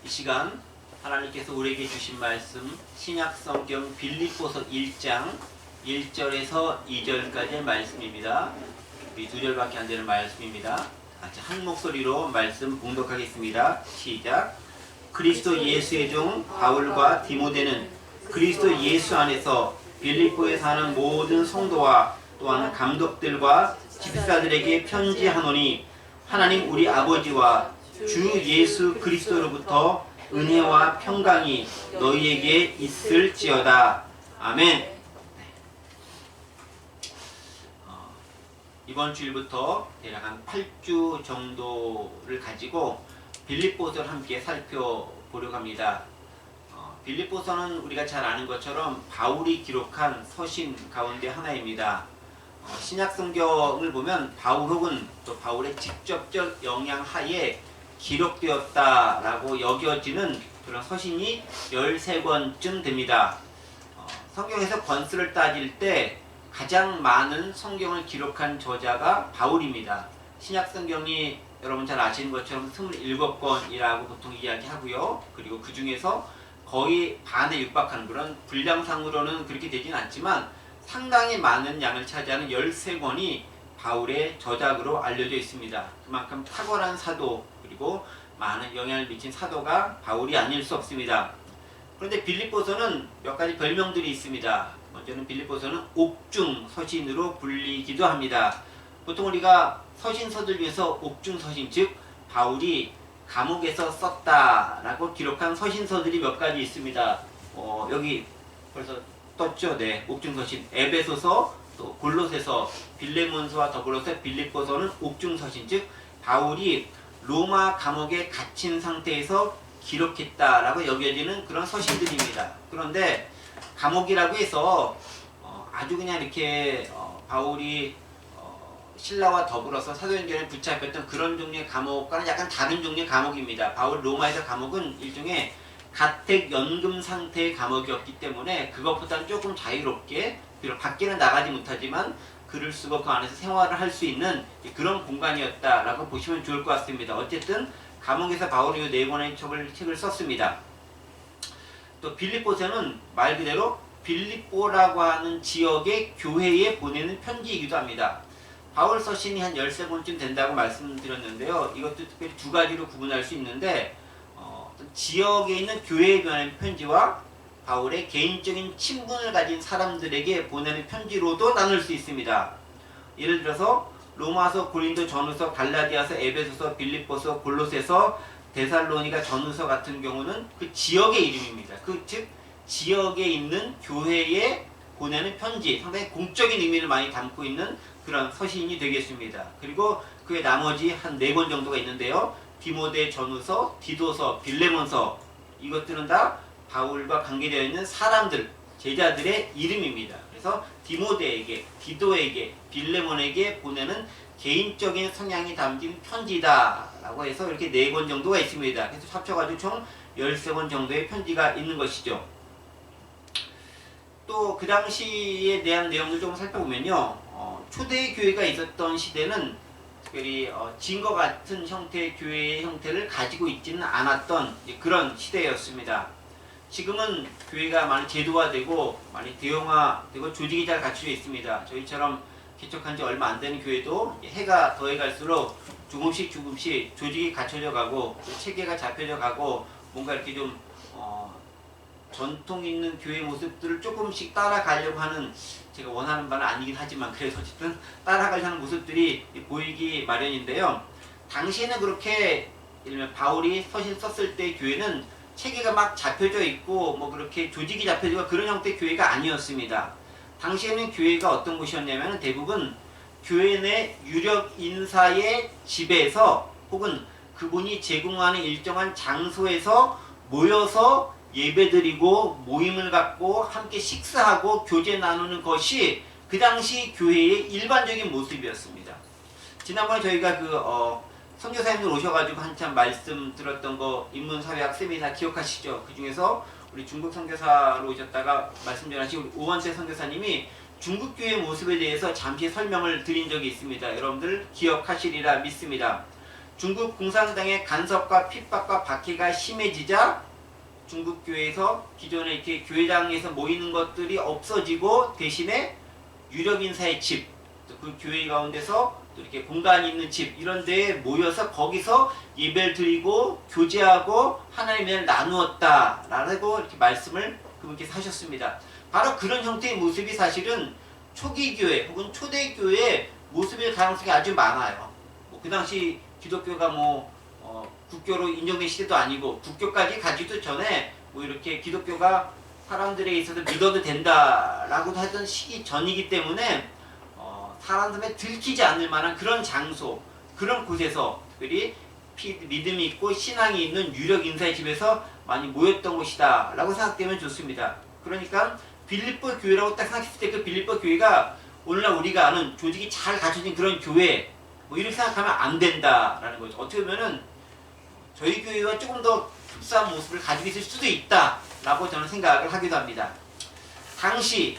이 시간 하나님께서 우리에게 주신 말씀 신약성경 빌립보서 1장 1절에서 2절까지의 말씀입니다. 우리 2절밖에 안 되는 말씀입니다. 같이 한 목소리로 말씀 봉독하겠습니다. 시작. 그리스도 예수의 종 바울과 디모데는 그리스도 예수 안에서 빌립보에 사는 모든 성도와 또한 감독들과 집사들에게 편지하노니 하나님 우리 아버지와 주 예수 그리스도로부터 은혜와 평강이 너희에게 있을지어다. 아멘. 이번 주일부터 대략 한 8주 정도를 가지고 빌립보서를 함께 살펴보려고 합니다. 빌립보서는 우리가 잘 아는 것처럼 바울이 기록한 서신 가운데 하나입니다. 신약성경을 보면 바울 혹은 또 바울의 직접적 영향 하에 기록되었다라고 여겨지는 그런 서신이 13권쯤 됩니다. 성경에서 권수를 따질 때 가장 많은 성경을 기록한 저자가 바울입니다. 신약성경이 여러분 잘 아시는 것처럼 27권이라고 보통 이야기하고요. 그리고 그 중에서 거의 반에 육박하는 그런 분량상으로는 그렇게 되진 않지만 상당히 많은 양을 차지하는 13권이 바울의 저작으로 알려져 있습니다. 그만큼 탁월한 사도 그리고 많은 영향을 미친 사도가 바울이 아닐 수 없습니다. 그런데 빌립보서는 몇 가지 별명들이 있습니다. 먼저는 빌립보서는 옥중 서신으로 불리기도 합니다. 보통 우리가 서신서들 중에서 옥중 서신, 즉 바울이 감옥에서 썼다라고 기록한 서신서들이 몇 가지 있습니다. 여기 벌써 떴죠. 네, 옥중 서신, 에베소서, 또 골로새서, 빌레몬서와 더불어서 빌립보서는 옥중 서신, 즉 바울이 로마 감옥에 갇힌 상태에서 기록했다라고 여겨지는 그런 서신들입니다. 그런데 감옥이라고 해서 아주 그냥 이렇게 바울이 신라와 더불어서 사도행전에 붙잡혔던 그런 종류의 감옥과는 약간 다른 종류의 감옥입니다. 바울 로마에서 감옥은 일종의 가택연금 상태의 감옥이었기 때문에 그것보다는 조금 자유롭게, 비록 밖에는 나가지 못하지만 글을 쓰고 그 안에서 생활을 할 수 있는 그런 공간이었다라고 보시면 좋을 것 같습니다. 어쨌든 감옥에서 바울이 4권의 책을 썼습니다. 또 빌립보서는 말 그대로 빌립보라고 하는 지역의 교회에 보내는 편지이기도 합니다. 바울 서신이 한 13권쯤 된다고 말씀드렸는데요. 이것도 특별히 두 가지로 구분할 수 있는데 지역에 있는 교회에 보내는 편지와 바울의 개인적인 친분을 가진 사람들에게 보내는 편지로도 나눌 수 있습니다. 예를 들어서 로마서, 고린도 전후서, 갈라디아서, 에베소서, 빌립보서, 골로새서, 데살로니가 전후서 같은 경우는 그 지역의 이름입니다. 즉 지역에 있는 교회에 보내는 편지, 상당히 공적인 의미를 많이 담고 있는 그런 서신이 되겠습니다. 그리고 그의 나머지 한 4권 정도가 있는데요. 디모데 전후서, 디도서, 빌레몬서, 이것들은 다 바울과 관계되어 있는 사람들, 제자들의 이름입니다. 그래서 디모데에게, 디도에게, 빌레몬에게 보내는 개인적인 성향이 담긴 편지다라고 해서 이렇게 4권 정도가 있습니다. 그래서 합쳐가지고 총 13권 정도의 편지가 있는 것이죠. 또 그 당시에 대한 내용을 좀 살펴보면요. 초대 교회가 있었던 시대는 특별히 진과 같은 형태의 교회의 형태를 가지고 있지는 않았던 그런 시대였습니다. 지금은 교회가 많이 제도화되고 많이 대형화되고 조직이 잘 갖춰져 있습니다. 저희처럼 개척한 지 얼마 안 되는 교회도 해가 더해갈수록 조금씩 조직이 갖춰져 가고 체계가 잡혀져 가고 뭔가 이렇게 좀 전통 있는 교회 모습들을 조금씩 따라가려고 하는, 제가 원하는 바는 아니긴 하지만 그래서 어쨌든 따라가려고 하는 모습들이 보이기 마련인데요. 당시에는 그렇게 예를 들면 바울이 서신 썼을 때 교회는 체계가 막 잡혀져 있고 뭐 그렇게 조직이 잡혀지고 그런 형태의 교회가 아니었습니다. 당시에는 교회가 어떤 곳이었냐면 대부분 교회 내 유력 인사의 집에서 혹은 그분이 제공하는 일정한 장소에서 모여서 예배드리고 모임을 갖고 함께 식사하고 교제 나누는 것이 그 당시 교회의 일반적인 모습이었습니다. 지난번에 저희가 선교사님들 오셔가지고 한참 말씀 들었던 거 인문사회학 세미나 기억하시죠? 그 중에서 우리 중국 선교사로 오셨다가 말씀 전하신 우리 오원태 선교사님이 중국 교회 모습에 대해서 잠시 설명을 드린 적이 있습니다. 여러분들 기억하시리라 믿습니다. 중국 공산당의 간섭과 핍박과 박해가 심해지자 중국 교회에서 기존에 이렇게 교회당에서 모이는 것들이 없어지고 대신에 유력 인사의 집, 그 교회 가운데서 또 이렇게 공간이 있는 집 이런 데에 모여서 거기서 예배를 드리고 교제하고 하나님의 은혜를 나누었다라고 이렇게 말씀을 그분께서 하셨습니다. 바로 그런 형태의 모습이 사실은 초기 교회 혹은 초대 교회의 모습일 가능성이 아주 많아요. 그 당시 기독교가 국교로 인정된 시대도 아니고 국교까지 가기도 전에 이렇게 기독교가 사람들에 있어서 믿어도 된다라고 하던 시기 전이기 때문에 사람들에 들키지 않을 만한 그런 장소, 그런 곳에서 특별히 믿음이 있고 신앙이 있는 유력 인사의 집에서 많이 모였던 곳이다 라고 생각되면 좋습니다. 그러니까 빌립보 교회라고 딱 생각했을 때 그 빌립보 교회가 오늘날 우리가 아는 조직이 잘 갖춰진 그런 교회 이렇게 생각하면 안 된다라는 거죠. 어떻게 보면은 저희 교회가 조금 더 특수한 모습을 가지고 있을 수도 있다라고 저는 생각을 하기도 합니다. 당시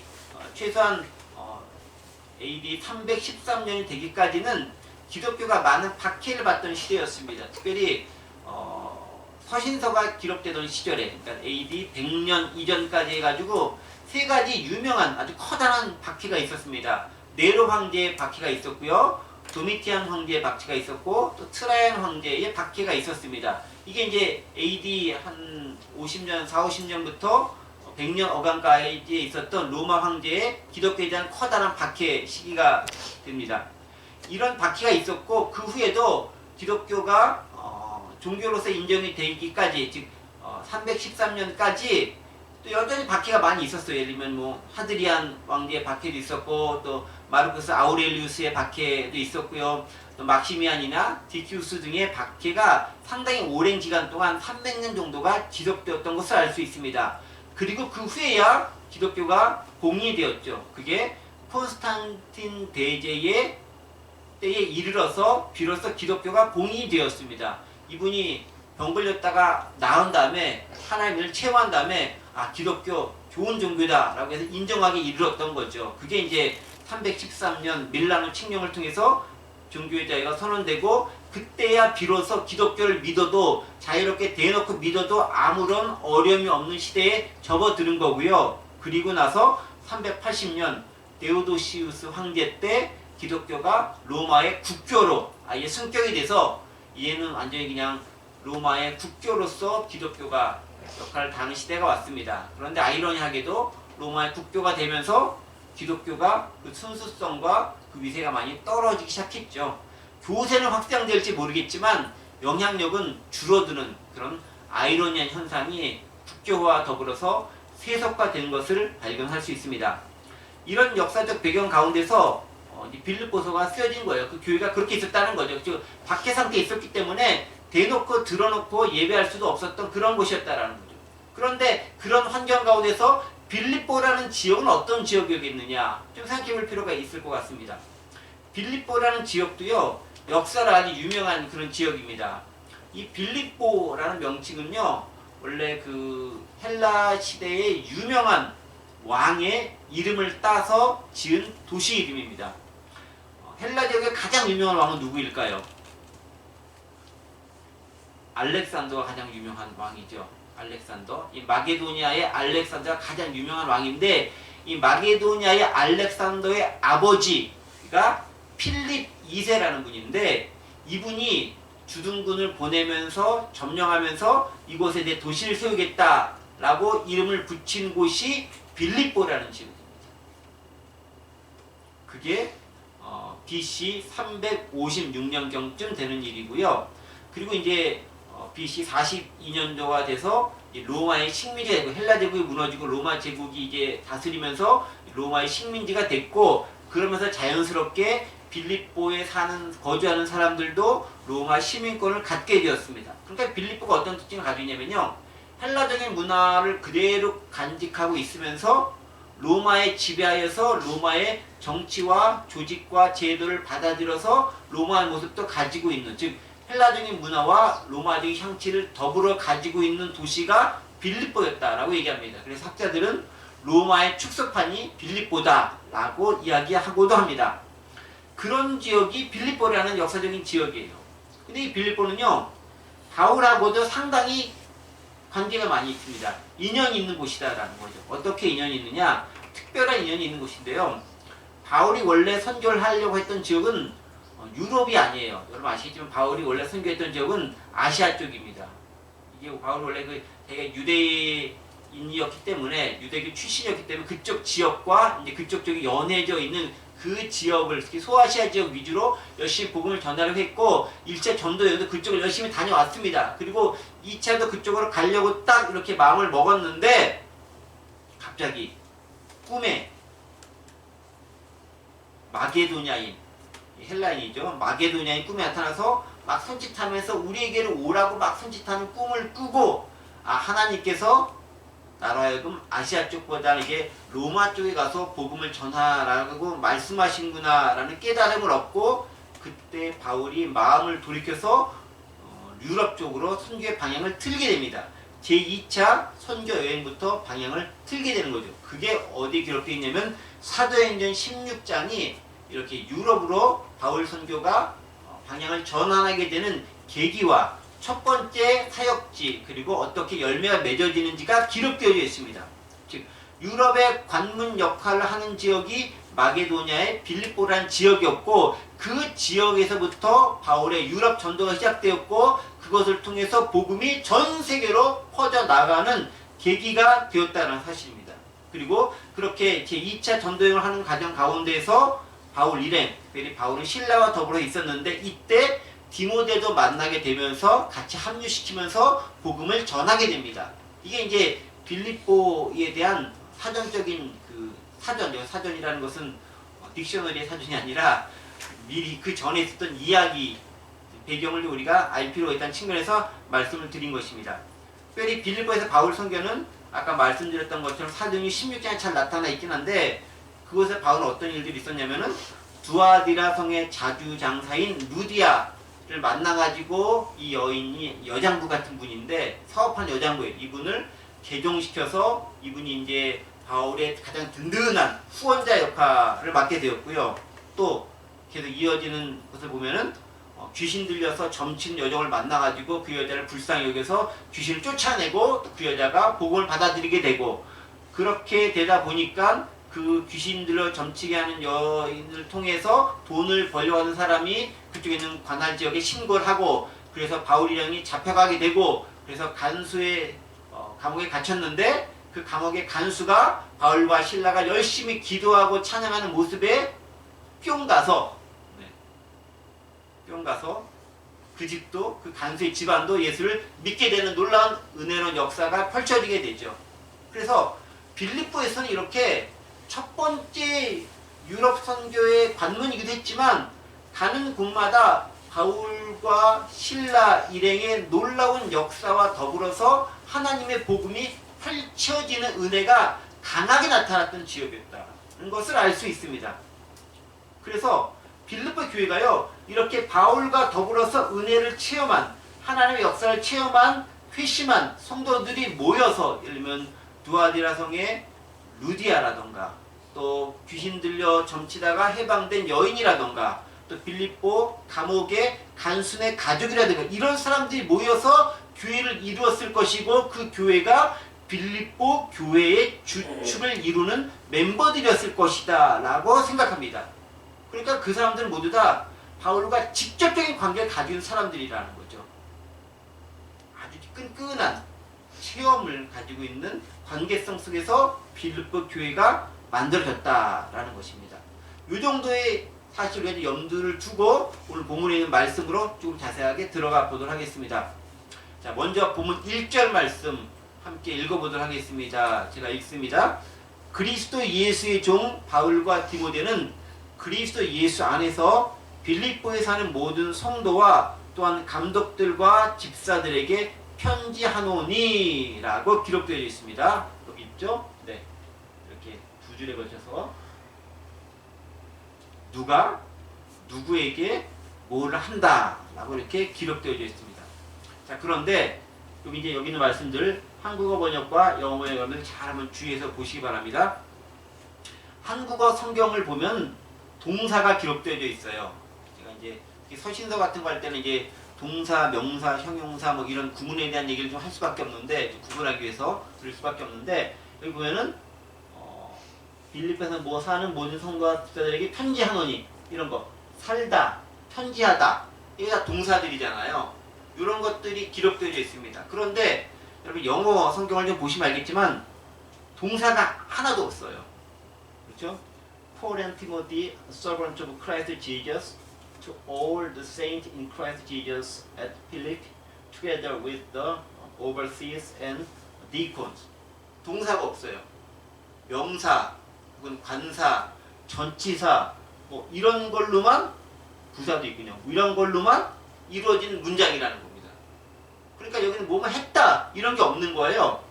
최소한 AD 313년이 되기까지는 기독교가 많은 박해를 받던 시대였습니다. 특별히 서신서가 기록되던 시절에, 그러니까 AD 100년 이전까지 해가지고 세 가지 유명한 아주 커다란 박해가 있었습니다. 네로 황제의 박해가 있었고요, 도미티안 황제의 박해가 있었고, 또 트라이안 황제의 박해가 있었습니다. 이게 이제 AD 한 50년, 50년부터 100년 어간가에 있었던 로마 황제의 기독교에 대한 커다란 박해 시기가 됩니다. 이런 박해가 있었고 그 후에도 기독교가 종교로서 인정이 되기까지 즉 313년까지 또 여전히 박해가 많이 있었어요. 예를 들면 하드리안 왕제의 박해도 있었고 또 마르쿠스 아우렐리우스의 박해도 있었고요. 또 막시미안이나 디큐스 등의 박해가 상당히 오랜 기간 동안 300년 정도가 지속되었던 것을 알 수 있습니다. 그리고 그 후에야 기독교가 봉인되었죠. 그게 콘스탄틴 대제의 때에 이르러서 비로소 기독교가 봉인이 되었습니다. 이분이 병 걸렸다가 나은 다음에 하나님을 체험한 다음에 기독교 좋은 종교다 라고 해서 인정하기 이르렀던 거죠. 그게 이제 313년 밀라노 칙령을 통해서 종교의 자유가 선언되고 그때야 비로소 기독교를 믿어도 자유롭게 대놓고 믿어도 아무런 어려움이 없는 시대에 접어드는 거고요. 그리고 나서 380년 데오도시우스 황제 때 기독교가 로마의 국교로 아예 승격이 돼서 얘는 완전히 그냥 로마의 국교로서 기독교가 역할을 다하는 시대가 왔습니다. 그런데 아이러니하게도 로마의 국교가 되면서 기독교가 그 순수성과 그 위세가 많이 떨어지기 시작했죠. 교세는 확장될지 모르겠지만 영향력은 줄어드는 그런 아이러니한 현상이 국교와 더불어서 세속화된 것을 발견할 수 있습니다. 이런 역사적 배경 가운데서 빌립보서가 쓰여진 거예요. 그 교회가 그렇게 있었다는 거죠. 즉 박해 상태에 있었기 때문에 대놓고 드러놓고 예배할 수도 없었던 그런 곳이었다라는 거죠. 그런데 그런 환경 가운데서 빌립보라는 지역은 어떤 지역이었겠느냐 좀 생각해 볼 필요가 있을 것 같습니다. 빌립보라는 지역도요 역사로 아주 유명한 그런 지역입니다. 이 빌립보라는 명칭은요 원래 그 헬라 시대의 유명한 왕의 이름을 따서 지은 도시 이름입니다. 헬라 지역의 가장 유명한 왕은 누구일까요? 알렉산더가 가장 유명한 왕이죠. 알렉산더. 이 마게도니아의 알렉산더가 가장 유명한 왕인데 이 마게도니아의 알렉산더의 아버지가 필립 2세라는 분인데 이분이 주둔군을 보내면서 점령하면서 이곳에 이제 도시를 세우겠다라고 이름을 붙인 곳이 빌립보라는 지역입니다. 그게 BC 356년경쯤 되는 일이고요. 그리고 이제 BC 42년도가 돼서 로마의 식민지가 되고 헬라 제국이 무너지고 로마 제국이 이제 다스리면서 로마의 식민지가 됐고 그러면서 자연스럽게 빌립보에 거주하는 사람들도 로마 시민권을 갖게 되었습니다. 그러니까 빌립보가 어떤 특징을 가지고 있냐면요. 헬라적인 문화를 그대로 간직하고 있으면서 로마의 지배하에서 로마의 정치와 조직과 제도를 받아들여서 로마의 모습도 가지고 있는 즉 헬라적인 문화와 로마적인 향취를 더불어 가지고 있는 도시가 빌립보였다라고 얘기합니다. 그래서 학자들은 로마의 축소판이 빌립보다라고 이야기하고도 합니다. 그런 지역이 빌립보라는 역사적인 지역이에요. 근데 이 빌립보는요, 바울하고도 상당히 관계가 많이 있습니다. 인연이 있는 곳이다라는 거죠. 어떻게 인연이 있느냐? 특별한 인연이 있는 곳인데요. 바울이 원래 선교를 하려고 했던 지역은 유럽이 아니에요. 여러분 아시겠지만 바울이 원래 선교했던 지역은 아시아 쪽입니다. 이게 바울이 원래 되게 유대인이었기 때문에, 유대교 출신이었기 때문에 그쪽 지역과 이제 그쪽 쪽이 연해져 있는 그 지역을, 특히 소아시아 지역 위주로 열심히 복음을 전하려고 했고, 1차 전도 여행도 그쪽을 열심히 다녀왔습니다. 그리고 2차도 그쪽으로 가려고 딱 이렇게 마음을 먹었는데 갑자기 꿈에 마게도냐인, 헬라인이죠. 마게도냐인 꿈에 나타나서 막 손짓하면서 우리에게로 오라고 막 손짓하는 꿈을 꾸고, 하나님께서 나로 하여금 아시아 쪽보다 이게 로마 쪽에 가서 복음을 전하라고 말씀하신구나 라는 깨달음을 얻고, 그때 바울이 마음을 돌이켜서 유럽 쪽으로 선교의 방향을 틀게 됩니다. 제2차 선교 여행부터 방향을 틀게 되는 거죠. 그게 어디 기록되어 있냐면 사도행전 16장이 이렇게 유럽으로 바울 선교가 방향을 전환하게 되는 계기와 첫 번째 사역지, 그리고 어떻게 열매가 맺어지는지가 기록되어 있습니다. 즉 유럽의 관문 역할을 하는 지역이 마게도냐의 빌립보라는 지역이었고, 그 지역에서부터 바울의 유럽 전도가 시작되었고, 그것을 통해서 복음이 전 세계로 퍼져나가는 계기가 되었다는 사실입니다. 그리고 그렇게 제2차 전도여행을 하는 과정 가운데에서 바울 일행, 특별히 바울은 신라와 더불어 있었는데, 이때 디모데도 만나게 되면서 같이 합류시키면서 복음을 전하게 됩니다. 이게 이제 빌립보에 대한 사전적인 사전이라는 것은 딕셔너리의 사전이 아니라 미리 그 전에 있었던 이야기, 배경을 우리가 알 필요가 있다는 측면에서 말씀을 드린 것입니다. 특별히 빌립보에서 바울 선교는 아까 말씀드렸던 것처럼 사도행전 16장에 잘 나타나 있긴 한데, 그곳에 바울은 어떤 일들이 있었냐면은 두아디라 성의 자주장사인 루디아를 만나가지고, 이 여인이 여장부 같은 분인데 사업한 여장부예요. 이분을 개종시켜서 이분이 이제 바울의 가장 든든한 후원자 역할을 맡게 되었고요. 또 계속 이어지는 것을 보면은 귀신 들려서 점치는 여종을 만나가지고 그 여자를 불쌍히 여겨서 귀신을 쫓아내고, 그 여자가 복음을 받아들이게 되고, 그렇게 되다 보니까 그 귀신 들려 점치게 하는 여인을 통해서 돈을 벌려고 하는 사람이 그쪽에 있는 관할 지역에 신고를 하고, 그래서 바울이랑이 잡혀가게 되고, 그래서 간수의 감옥에 갇혔는데, 그 감옥의 간수가 바울과 실라가 열심히 기도하고 찬양하는 모습에 뿅 가서 그 집도, 그 간수의 집안도 예수를 믿게 되는 놀라운 은혜로운 역사가 펼쳐지게 되죠. 그래서 빌립보에서는 이렇게 첫 번째 유럽 선교의 관문이기도 했지만, 가는 곳마다 바울과 실라 일행의 놀라운 역사와 더불어서 하나님의 복음이 펼쳐지는 은혜가 강하게 나타났던 지역이었다는 것을 알 수 있습니다. 그래서 빌립보 교회가요, 이렇게 바울과 더불어서 은혜를 체험한, 하나님의 역사를 체험한 회심한 성도들이 모여서, 예를 들면 두아디라 성의 루디아라던가, 또 귀신 들려 점치다가 해방된 여인이라던가, 또 빌립보 감옥의 간순의 가족이라든가, 이런 사람들이 모여서 교회를 이루었을 것이고, 그 교회가 빌립보 교회의 주축을 이루는 멤버들이었을 것이다 라고 생각합니다. 그러니까 그 사람들은 모두 다 바울과 직접적인 관계를 가진 사람들이라는 거죠. 아주 끈끈한 체험을 가지고 있는 관계성 속에서 빌립보 교회가 만들어졌다라는 것입니다. 이 정도의 사실 우리가 염두를 두고 오늘 본문에 있는 말씀으로 조금 자세하게 들어가 보도록 하겠습니다. 자, 먼저 본문 1절 말씀 함께 읽어보도록 하겠습니다. 제가 읽습니다. 그리스도 예수의 종 바울과 디모데는 그리스도 예수 안에서 빌립보에 사는 모든 성도와 또한 감독들과 집사들에게 편지하노니 라고 기록되어 있습니다. 여기 있죠? 네, 이렇게 두 줄에 걸쳐서 누가 누구에게 뭘 한다 라고 이렇게 기록되어 있습니다. 자, 그런데 이제 여기 있는 말씀들 한국어 번역과 영어 번역을 잘 한번 주의해서 보시기 바랍니다. 한국어 성경을 보면 동사가 기록되어 있어요. 제가 이제 서신서 같은 거 할 때는 이제 동사, 명사, 형용사 뭐 이런 구문에 대한 얘기를 좀 할 수밖에 없는데 구분하기 위해서 들을 수밖에 없는데 여기 보면은 빌립에서 뭐 사는 모든 성도와 집사들에게 편지하노니 이런 거 살다, 편지하다 이게 다 동사들이잖아요. 이런 것들이 기록되어 있습니다. 그런데 여러분 영어 성경을 좀 보시면 알겠지만 동사가 하나도 없어요. 그렇죠? Paul and Timothy, servants of Christ Jesus, to all the saints in Christ Jesus at Philippi, together with the overseers and deacons. 동사가 없어요. 명사, 혹은 관사, 전치사, 뭐 이런 걸로만 부사도 있군요. 이런 걸로만 이루어진 문장이라는 겁니다. 그러니까 여기는 뭐뭐 했다 이런 게 없는 거예요.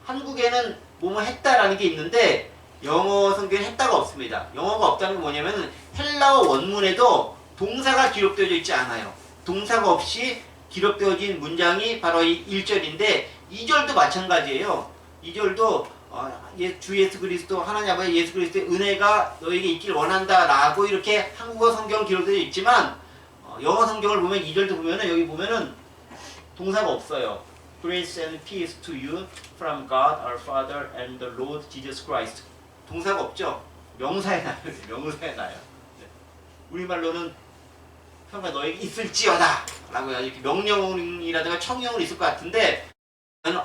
한국에는 뭐뭐 했다라는 게 있는데 영어 성경에 했다가 없습니다. 영어가 없다는 게 뭐냐면 헬라어 원문에도 동사가 기록되어져 있지 않아요. 동사가 없이 기록되어진 문장이 바로 이 1절인데 2절도 마찬가지예요. 2절도 주 예수 그리스도 하나님 아버지 예수 그리스도의 은혜가 너에게 있길 원한다 라고 이렇게 한국어 성경 기록되어 있지만 영어 성경을 보면 2절도 보면은 여기 보면은 동사가 없어요. Grace and peace to you from God our Father and the Lord Jesus Christ. 동사가 없죠? 명사에 나요. 명사에 나요. 네. 우리말로는 평가 너에게 있을지어다 라고 이렇게 명령이라든가 청령으로 있을 것 같은데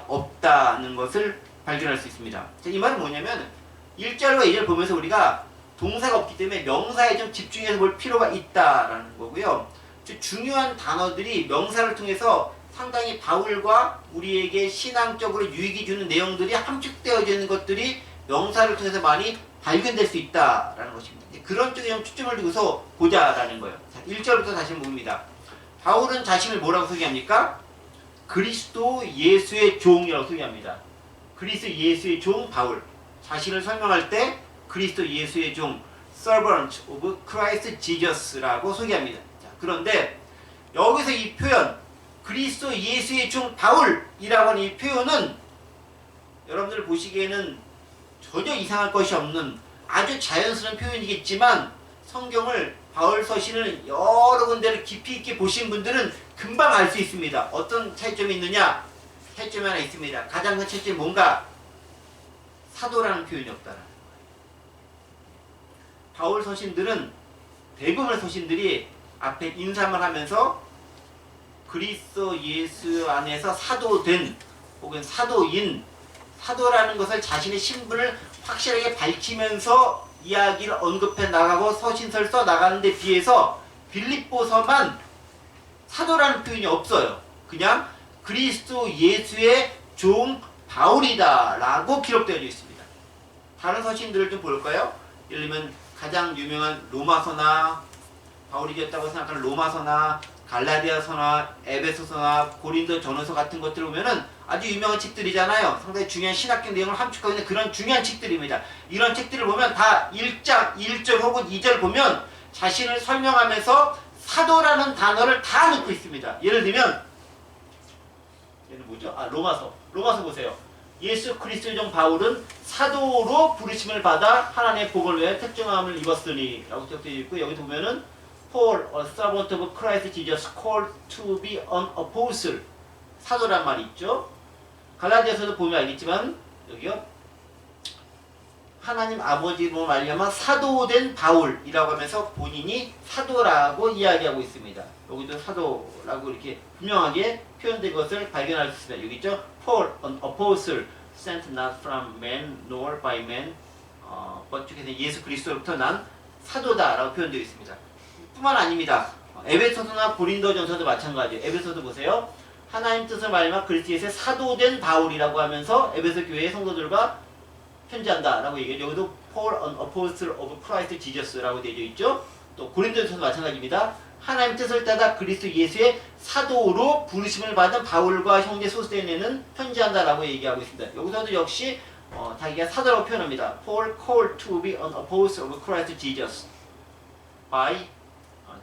없다는 것을 발견할 수 있습니다. 이 말은 뭐냐면 1절과 2절 보면서 우리가 동사가 없기 때문에 명사에 좀 집중해서 볼 필요가 있다라는 거고요. 중요한 단어들이 명사를 통해서 상당히 바울과 우리에게 신앙적으로 유익이 주는 내용들이 함축되어져 있는 것들이 명사를 통해서 많이 발견될 수 있다라는 것입니다. 그런 쪽에 좀 초점을 두고서 보자라는 거예요. 자, 1절부터 다시 봅니다. 바울은 자신을 뭐라고 소개합니까? 그리스도 예수의 종이라고 소개합니다. 그리스도 예수의 종 바울. 자신을 설명할 때 그리스도 예수의 종 servant of Christ Jesus라고 소개합니다. 자, 그런데 여기서 이 표현 그리스도 예수의 종 바울이라고 하는 이 표현은 여러분들 보시기에는 전혀 이상할 것이 없는 아주 자연스러운 표현이겠지만 성경을 바울 서신을 여러 군데를 깊이 있게 보신 분들은 금방 알 수 있습니다. 어떤 차이점이 있느냐? 차이점이 하나 있습니다. 가장 큰 차이점이 뭔가? 사도라는 표현이 없다는 거예요. 바울 서신들은 대부분의 서신들이 앞에 인사말 하면서 그리스도 예수 안에서 사도된 혹은 사도인 사도라는 것을 자신의 신분을 확실하게 밝히면서 이야기를 언급해 나가고 서신서를 써 나가는데 비해서 빌립보서만 사도라는 표현이 없어요. 그냥 그리스도 예수의 종 바울이다 라고 기록되어 있습니다. 다른 서신들을 좀 볼까요? 예를 들면 가장 유명한 로마서나 바울이 지었다고 생각하는 로마서나 갈라디아서나 에베소서나 고린도전서 같은 것들을 보면은 아주 유명한 책들이잖아요. 상당히 중요한 신학적 내용을 함축하고 있는 그런 중요한 책들입니다. 이런 책들을 보면 다 1장, 1절 혹은 2절 보면 자신을 설명하면서 사도라는 단어를 다 넣고 있습니다. 예를 들면 얘는 뭐죠? 로마서 보세요. 예수 그리스도의 종 바울은 사도로 부르심을 받아 하나님의 복을 위해 특정함을 입었으니 라고 적혀져 있고 여기 보면은 Paul, a servant of Christ Jesus, called to be an apostle. 사도란 말이 있죠. 갈라디아서도 보면 알겠지만 여기요. 하나님 아버지로 말미암아 사도된 바울이라고 하면서 본인이 사도라고 이야기하고 있습니다. 여기도 사도라고 이렇게 분명하게 표현된 것을 발견할 수 있습니다. 여기 있죠. Paul, an apostle, sent not from man nor by man, but 예수 그리스도로부터 난 사도다라고 표현되어 있습니다. 뿐만 아닙니다. 에베소서나 고린도전서도 마찬가지예요. 에베소서 보세요. 하나님 뜻을 말미암아 그리스도의 사도된 바울이라고 하면서 에베소 교회의 성도들과 편지한다라고 얘기해요. 여기도 Paul, an apostle of Christ Jesus라고 되어 있죠. 또 고린도전서도 마찬가지입니다. 하나님 뜻을 따라 그리스도 예수의 사도로 부르심을 받은 바울과 형제 소스데네는 편지한다라고 얘기하고 있습니다. 여기서도 역시 자기가 사도라고 표현합니다. Paul called to be an apostle of Christ Jesus by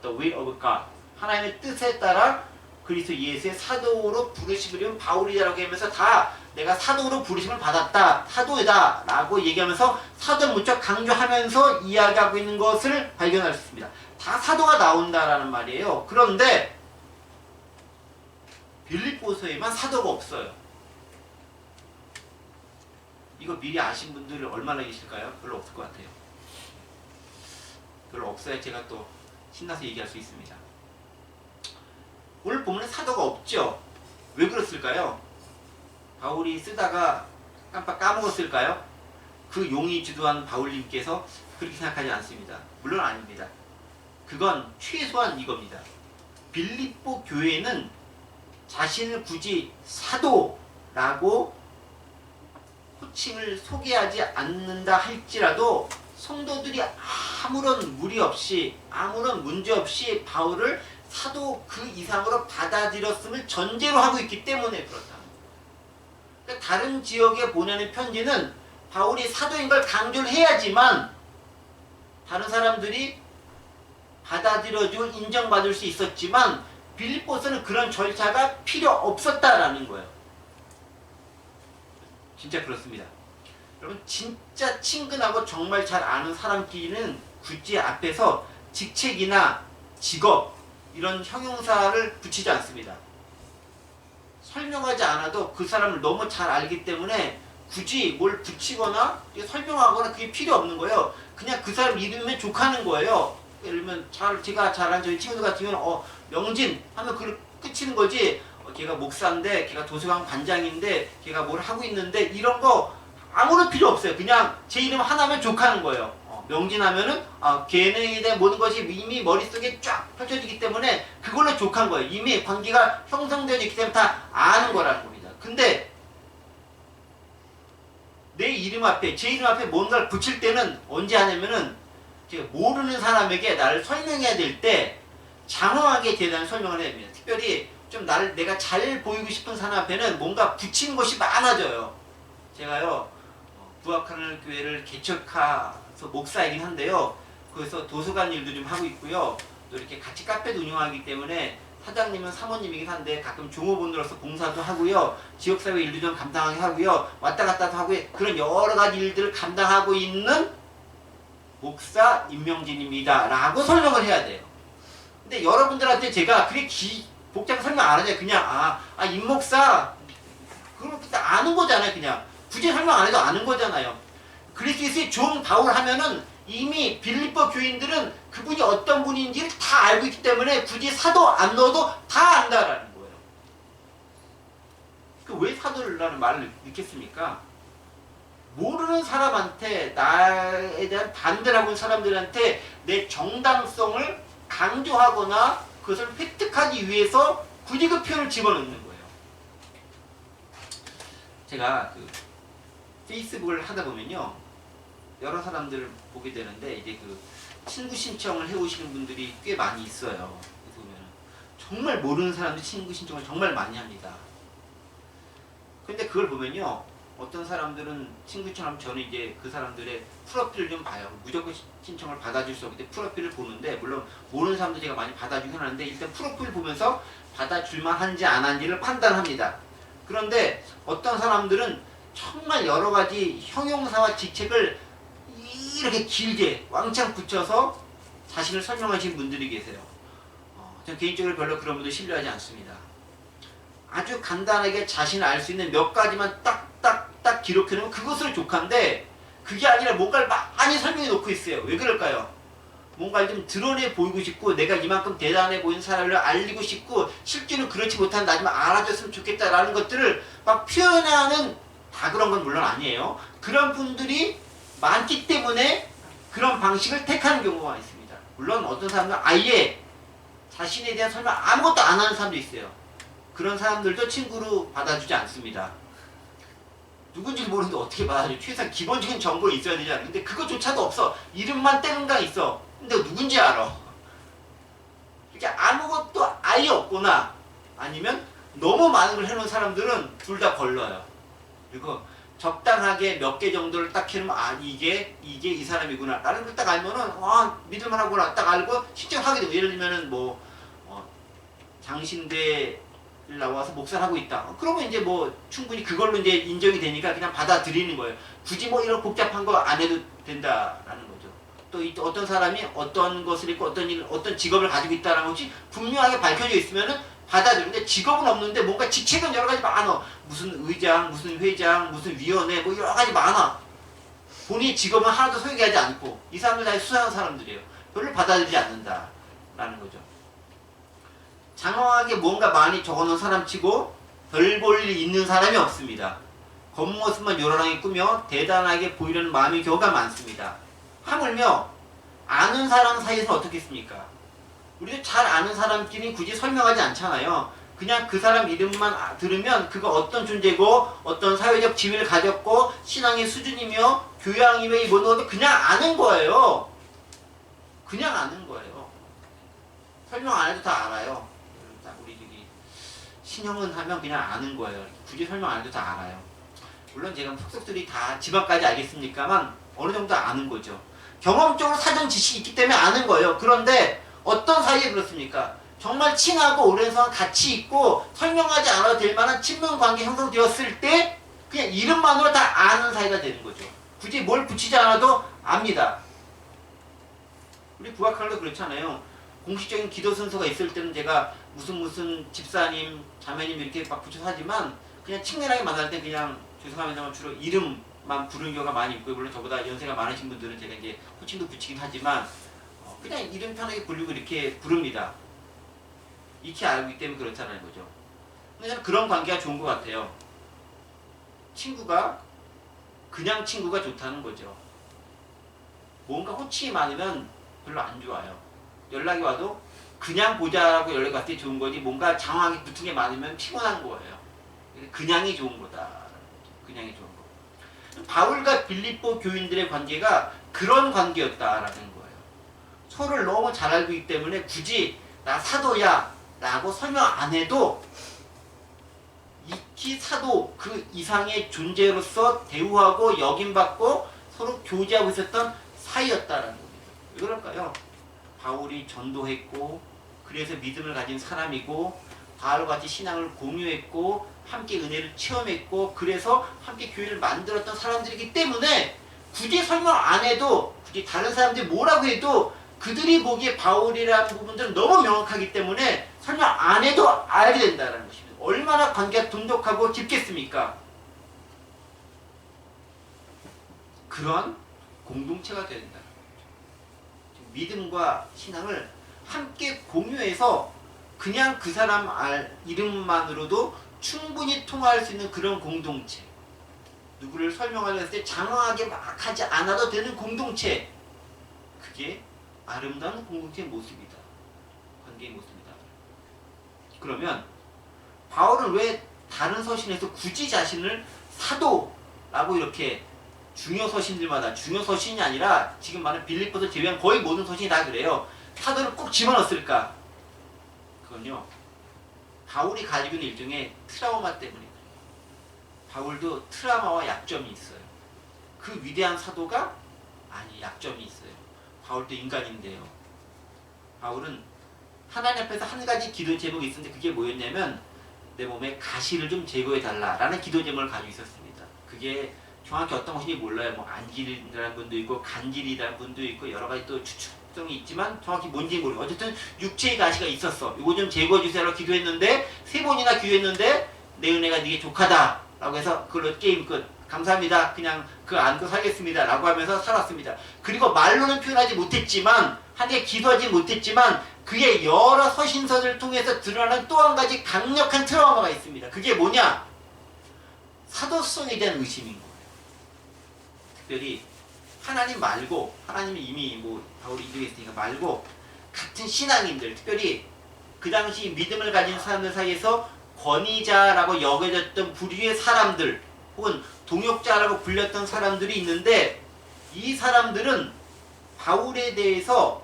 the will of God. 하나님의 뜻에 따라 그리스도 예수의 사도로 부르심을 입은 바울이라고 하면서 다 내가 사도로 부르심을 받았다, 사도이다 라고 얘기하면서 사도를 무척 강조하면서 이야기하고 있는 것을 발견할 수 있습니다. 다 사도가 나온다라는 말이에요. 그런데 빌립보서에만 사도가 없어요. 이거 미리 아신 분들 얼마나 계실까요? 별로 없을 것 같아요. 별로 없어야 제가 또 신나서 얘기할 수 있습니다. 오늘 본문에 사도가 없죠? 왜 그랬을까요? 바울이 쓰다가 깜빡 까먹었을까요? 그 용이 주도한 바울님께서 그렇게 생각하지 않습니다. 물론 아닙니다. 그건 최소한 이겁니다. 빌립보 교회는 자신을 굳이 사도라고 호칭을 소개하지 않는다 할지라도 성도들이 아무런 무리 없이 아무런 문제 없이 바울을 사도 그 이상으로 받아들였음을 전제로 하고 있기 때문에 그렇다. 그러니까 다른 지역에 보내는 편지는 바울이 사도인 걸 강조를 해야지만 다른 사람들이 받아들여주고 인정받을 수 있었지만 빌립보서는 그런 절차가 필요 없었다라는 거예요. 진짜 그렇습니다. 여러분 진짜 친근하고 정말 잘 아는 사람끼리는 굳이 앞에서 직책이나 직업 이런 형용사를 붙이지 않습니다. 설명하지 않아도 그 사람을 너무 잘 알기 때문에 굳이 뭘 붙이거나 설명하거나 그게 필요 없는 거예요. 그냥 그 사람 이름이면 족하는 거예요. 예를 들면 제가 잘 아는 저희 친구들 같으면 명진 하면 그걸 끝이는 거지. 걔가 목사인데 걔가 도서관 관장인데 걔가 뭘 하고 있는데 이런 거 아무런 필요 없어요. 그냥 제 이름 하나면 족하는 거예요. 명진 하면은 걔네에 대한 모든 것이 이미 머릿속에 쫙 펼쳐지기 때문에 그걸로 족한 거예요. 이미 관계가 형성되어 있기 때문에 다 아는 거라는 겁니다. 근데 내 이름 앞에 제 이름 앞에 뭔가를 붙일 때는 언제 하냐면은 제가 모르는 사람에게 나를 설명해야 될 때 장황하게 대단히 설명을 해야 됩니다. 특별히 좀 내가 잘 보이고 싶은 사람 앞에는 뭔가 붙이는 것이 많아져요. 제가요 부학하늘 교회를 개척해서 목사이긴 한데요. 거기서 도서관 일도 좀 하고 있고요. 또 이렇게 같이 카페도 운영하기 때문에 사장님은 사모님이긴 한데 가끔 종업원으로서 봉사도 하고요. 지역사회 일도 좀 감당하게 하고요. 왔다 갔다도 하고 그런 여러 가지 일들을 감당하고 있는 목사 임명진입니다. 라고 설명을 해야 돼요. 근데 여러분들한테 제가 그게 복잡한 설명 안 하잖아요. 그냥 임 목사 그러면 그때 아는 거잖아요. 그냥 굳이 설명 안 해도 아는 거잖아요. 그리스도의 종 바울 하면은 이미 빌립보 교인들은 그분이 어떤 분인지를 다 알고 있기 때문에 굳이 사도 안 넣어도 다 안다라는 거예요. 왜 사도라는 말을 넣겠습니까? 모르는 사람한테 나에 대한 반대를 하고 있는 사람들한테 내 정당성을 강조하거나 그것을 획득하기 위해서 굳이 그 표현을 집어넣는 거예요. 제가 페이스북을 하다 보면요 여러 사람들을 보게 되는데 이제 친구 신청을 해오시는 분들이 꽤 많이 있어요. 그래서 보면 정말 모르는 사람들 친구 신청을 정말 많이 합니다. 근데 그걸 보면요 어떤 사람들은 친구 신청하면 저는 이제 그 사람들의 프로필을 좀 봐요. 무조건 신청을 받아줄 수 없기 때문에 프로필을 보는데 물론 모르는 사람도 제가 많이 받아주긴 하는데 일단 프로필을 보면서 받아줄만 한지 안 한지를 판단합니다. 그런데 어떤 사람들은 정말 여러 가지 형용사와 직책을 이렇게 길게 왕창 붙여서 자신을 설명하시는 분들이 계세요. 전 개인적으로 별로 그런 분들 신뢰하지 않습니다. 아주 간단하게 자신을 알 수 있는 몇 가지만 딱 기록해놓으면 그것으로 족한데 그게 아니라 뭔가를 많이 설명해 놓고 있어요. 왜 그럴까요? 뭔가를 좀 드러내 보이고 싶고 내가 이만큼 대단해 보이는 사람을 알리고 싶고 실제로 그렇지 못한 나지만 알아줬으면 좋겠다라는 것들을 막 표현하는 다 그런 건 물론 아니에요. 그런 분들이 많기 때문에 그런 방식을 택하는 경우가 있습니다. 물론 어떤 사람들은 아예 자신에 대한 설명 아무것도 안 하는 사람도 있어요. 그런 사람들도 친구로 받아주지 않습니다. 누군지 모르는데 어떻게 받아줘? 최소한 기본적인 정보는 있어야 되지 않아요? 근데 그것조차도 없어. 이름만 떼는가 있어. 근데 누군지 알아. 이렇게 아무것도 아예 없거나 아니면 너무 많은 걸 해놓은 사람들은 둘 다 걸러요. 그리고 적당하게 몇 개 정도를 딱 해놓으면 이게 이 사람이구나 라는 걸 딱 알면은 믿을만하구나 딱 알고 신청하게 되고 예를 들면은 장신대 나와서 목사를 하고 있다. 그러면 이제 충분히 그걸로 이제 인정이 되니까 그냥 받아들이는 거예요. 굳이 이런 복잡한 거 안 해도 된다라는 거죠. 또 어떤 사람이 어떤 것을 입고 어떤 직업을 가지고 있다라는 것이 분명하게 밝혀져 있으면은 받아들이는데 직업은 없는데 뭔가 직책은 여러 가지 많아. 무슨 의장, 무슨 회장, 무슨 위원회 뭐 여러 가지 많아. 본인의 직업은 하나도 소개하지 않고 이 사람들 다 수상한 사람들이에요. 별로 받아들이지 않는다라는 거죠. 장황하게 뭔가 많이 적어놓은 사람치고 별 볼 일 있는 사람이 없습니다. 겉모습만 요란하게 꾸며 대단하게 보이려는 마음의 경우가 많습니다. 하물며 아는 사람 사이에서 어떻겠습니까? 우리도 잘 아는 사람끼리 굳이 설명하지 않잖아요. 그냥 그 사람 이름만 들으면 그가 어떤 존재고 어떤 사회적 지위를 가졌고 신앙의 수준이며 교양이며 뭐 것도 그냥 아는 거예요. 그냥 아는 거예요. 설명 안 해도 다 알아요. 우리 저기 신형은 하면 그냥 아는 거예요. 굳이 설명 안 해도 다 알아요. 물론 제가 속속들이 다 집 앞까지 알겠습니까만 어느 정도 아는 거죠. 경험적으로 사전 지식이 있기 때문에 아는 거예요. 그런데 어떤 사이에 그렇습니까? 정말 친하고 오랜 시간 같이 있고 설명하지 않아도 될 만한 친분 관계 형성되었을 때 그냥 이름만으로 다 아는 사이가 되는 거죠. 굳이 뭘 붙이지 않아도 압니다. 우리 부학할도 그렇잖아요. 공식적인 기도 순서가 있을 때는 제가 무슨 집사님, 자매님 이렇게 막 붙여서 하지만 그냥 친밀하게 만날 때 그냥 죄송합니다만 주로 이름만 부르는 경우가 많이 있고요. 물론 저보다 연세가 많으신 분들은 제가 이제 호칭도 붙이긴 하지만 그냥 이름 편하게 부르고 이렇게 부릅니다. 익히 알기 때문에 그렇다는 거죠. 근데 저는 그런 관계가 좋은 것 같아요. 친구가 그냥 친구가 좋다는 거죠. 뭔가 호칭이 많으면 별로 안 좋아요. 연락이 와도 그냥 보자라고 연락이 왔을 때 좋은 거지 뭔가 장황하게 붙은 게 많으면 피곤한 거예요. 그냥이 좋은 거다. 그냥이 좋은 거. 바울과 빌립보 교인들의 관계가 그런 관계였다라는 거예요. 서로를 너무 잘 알고 있기 때문에 굳이 나 사도야 라고 설명 안 해도 익히 사도 그 이상의 존재로서 대우하고 역임받고 서로 교제하고 있었던 사이였다라는 겁니다. 왜 그럴까요? 바울이 전도했고 그래서 믿음을 가진 사람이고 바울과 같이 신앙을 공유했고 함께 은혜를 체험했고 그래서 함께 교회를 만들었던 사람들이기 때문에 굳이 설명 안 해도 굳이 다른 사람들이 뭐라고 해도 그들이 보기에 바울이라는 부분들은 너무 명확하기 때문에 설명 안 해도 알게 된다는 것입니다. 얼마나 관계가 돈독하고 깊겠습니까? 그런 공동체가 된다는 거죠. 믿음과 신앙을 함께 공유해서 그냥 그 사람 이름만으로도 충분히 통화할 수 있는 그런 공동체. 누구를 설명하려 했을 때 장황하게 막 하지 않아도 되는 공동체. 그게 아름다운 공동체의 모습이다. 관계의 모습이다. 그러면 바울은 왜 다른 서신에서 굳이 자신을 사도라고 이렇게 중요 서신들마다 중요 서신이 아니라 지금 말하는 빌립보서 제외한 거의 모든 서신이 다 그래요. 사도를 꼭 집어넣었을까? 그건요. 바울이 가지고 있는 일종의 트라우마 때문에 바울도 트라우마와 약점이 있어요. 그 위대한 사도가 약점이 있어요. 바울도 인간인데요. 바울은 하나님 앞에서 한 가지 기도 제목이 있었는데 그게 뭐였냐면 내 몸에 가시를 좀 제거해달라 라는 기도 제목을 가지고 있었습니다. 그게 정확히 어떤 것인지 몰라요. 뭐 안질이라는 분도 있고 간질이라는 분도 있고 여러 가지 또 추측성이 있지만 정확히 뭔지 모르고 어쨌든 육체의 가시가 있었어. 이거 좀 제거해주세요라고 기도했는데 3번이나 기도했는데 내 은혜가 네게 족하다 라고 해서 그걸로 게임 끝. 감사합니다. 그냥 그거 안고 살겠습니다. 라고 하면서 살았습니다. 그리고 말로는 표현하지 못했지만 한게 기도하지 못했지만 그의 여러 서신서를 통해서 드러나는 또 한 가지 강력한 트라우마가 있습니다. 그게 뭐냐? 사도성에 대한 의심인 거예요. 특별히 하나님 말고 하나님이 이미 뭐 바울이 이쪽에 있으니까 말고 같은 신앙인들 특별히 그 당시 믿음을 가진 사람들 사이에서 권위자라고 여겨졌던 부류의 사람들 혹은 동역자라고 불렸던 사람들이 있는데 이 사람들은 바울에 대해서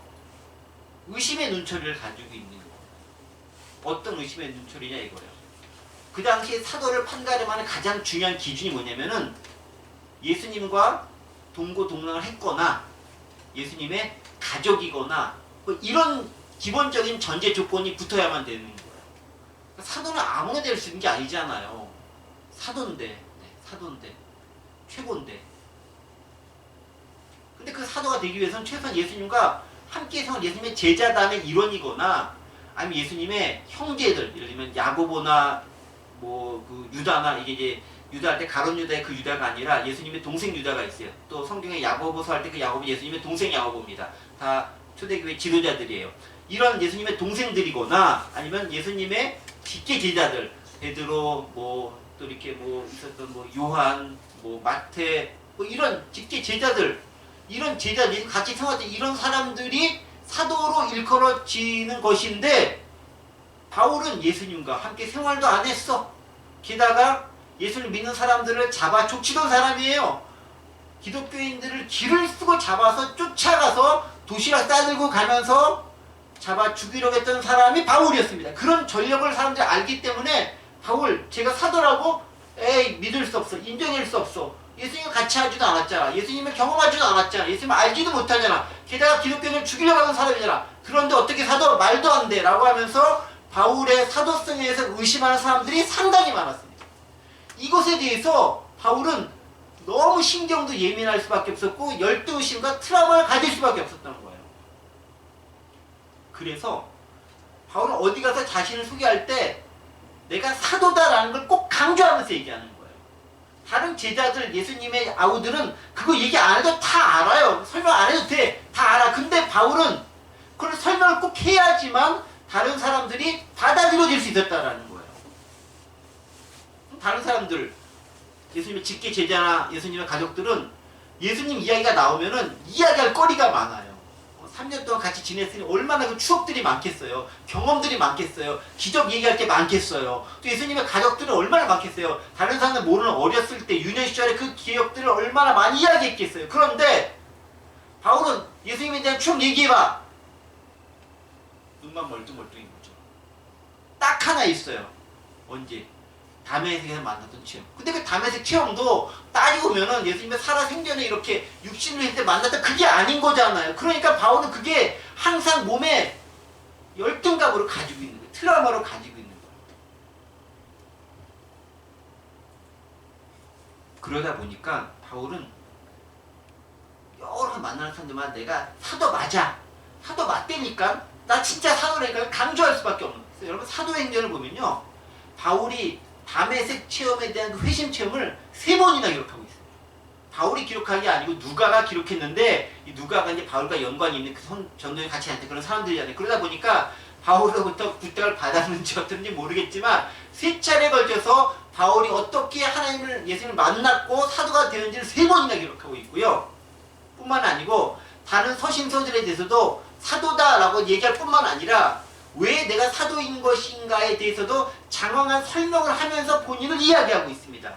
의심의 눈초리를 가지고 있는 거예요. 어떤 의심의 눈초리냐 이거예요. 그 당시에 사도를 판가름하는 가장 중요한 기준이 뭐냐면은 예수님과 동고동락을 했거나 예수님의 가족이거나 뭐 이런 기본적인 전제 조건이 붙어야만 되는 거예요. 사도는 아무나 될 수 있는 게 아니잖아요. 사도인데 최고인데 근데 그 사도가 되기 위해서는 최소한 예수님과 함께 선 예수님의 제자단의 일원이거나 아니면 예수님의 형제들, 예를 들면 야고보나 뭐 그 유다나, 이게 이제 유다 할 때 가룟 유다의 그 유다가 아니라 예수님의 동생 유다가 있어요. 또 성경에 야고보서 할 때 그 야고보 예수님의 동생 야고보입니다. 다 초대교회 지도자들이에요. 이런 예수님의 동생들이거나 아니면 예수님의 직계 제자들, 베드로 뭐 또 이렇게 뭐 있었던 뭐 요한 뭐 마태 뭐 이런 직계 제자들, 이런 제자들이 같이 생활했던 이런 사람들이 사도로 일컬어지는 것인데, 바울은 예수님과 함께 생활도 안 했어. 게다가 예수를 믿는 사람들을 잡아 족치던 사람이에요. 기독교인들을 길을 쓰고 잡아서 쫓아가서 도시락 싸들고 가면서 잡아 죽이려고 했던 사람이 바울이었습니다. 그런 전력을 사람들이 알기 때문에 바울, 제가 사도라고? 에이, 믿을 수 없어. 인정할 수 없어. 예수님과 같이 하지도 않았잖아. 예수님을 경험하지도 않았잖아. 예수님을 알지도 못하잖아. 게다가 기독교인을 죽이려고 하는 사람이잖아. 그런데 어떻게 사도? 말도 안 돼. 라고 하면서 바울의 사도성에 대해서 의심하는 사람들이 상당히 많았습니다. 이것에 대해서 바울은 너무 신경도 예민할 수밖에 없었고 열등의심과 트라우마를 가질 수밖에 없었던 거예요. 그래서 바울은 어디 가서 자신을 소개할 때 내가 사도다라는 걸 꼭 강조하면서 얘기하는 거예요. 다른 제자들, 예수님의 아우들은 그거 얘기 안 해도 다 알아요. 설명 안 해도 돼. 다 알아. 근데 바울은 그걸 설명을 꼭 해야지만 다른 사람들이 받아들여질 수 있었다라는 거예요. 다른 사람들, 예수님의 직계 제자나 예수님의 가족들은 예수님 이야기가 나오면은 이야기할 거리가 많아요. 3년 동안 같이 지냈으니 얼마나 그 추억들이 많겠어요. 경험들이 많겠어요. 기적 얘기할 게 많겠어요. 또 예수님의 가족들은 얼마나 많겠어요. 다른 사람들 모르는 어렸을 때 유년 시절에 그 기억들을 얼마나 많이 이야기했겠어요. 그런데 바울은 예수님에 대한 추억 얘기해봐. 눈만 멀뚱멀뚱인 거죠. 딱 하나 있어요. 언제? 다메섹에서 만났던 체험. 근데 그 다메섹 체험도 따지고 보면은 예수님의 살아생전에 이렇게 육신을 했을 때 만났던 그게 아닌 거잖아요. 그러니까 바울은 그게 항상 몸에 열등감으로 가지고 있는 거예요. 트라우마로 가지고 있는 거예요. 그러다 보니까 바울은 여러 만나는 사람들만 내가 사도 맞아. 사도 맞대니까 나 진짜 사도라니까 강조할 수밖에 없는 거예요. 여러분 사도행전을 보면요. 바울이 다메섹 체험에 대한 그 회심 체험을 3번이나 기록하고 있어요. 바울이 기록한 게 아니고 누가가 기록했는데, 이 누가가 이제 바울과 연관이 있는 그 전도에 같이 다녔던 그런 사람들이잖아요. 그러다 보니까 바울로부터 부탁을 받았는지 어떤지 모르겠지만 3차례에 걸쳐서 바울이 어떻게 하나님을, 예수님을 만났고 사도가 되는지를 3번이나 기록하고 있고요. 뿐만 아니고 다른 서신서들에 대해서도 사도다라고 얘기할 뿐만 아니라 왜 내가 사도인 것인가에 대해서도 장황한 설명을 하면서 본인을 이야기하고 있습니다.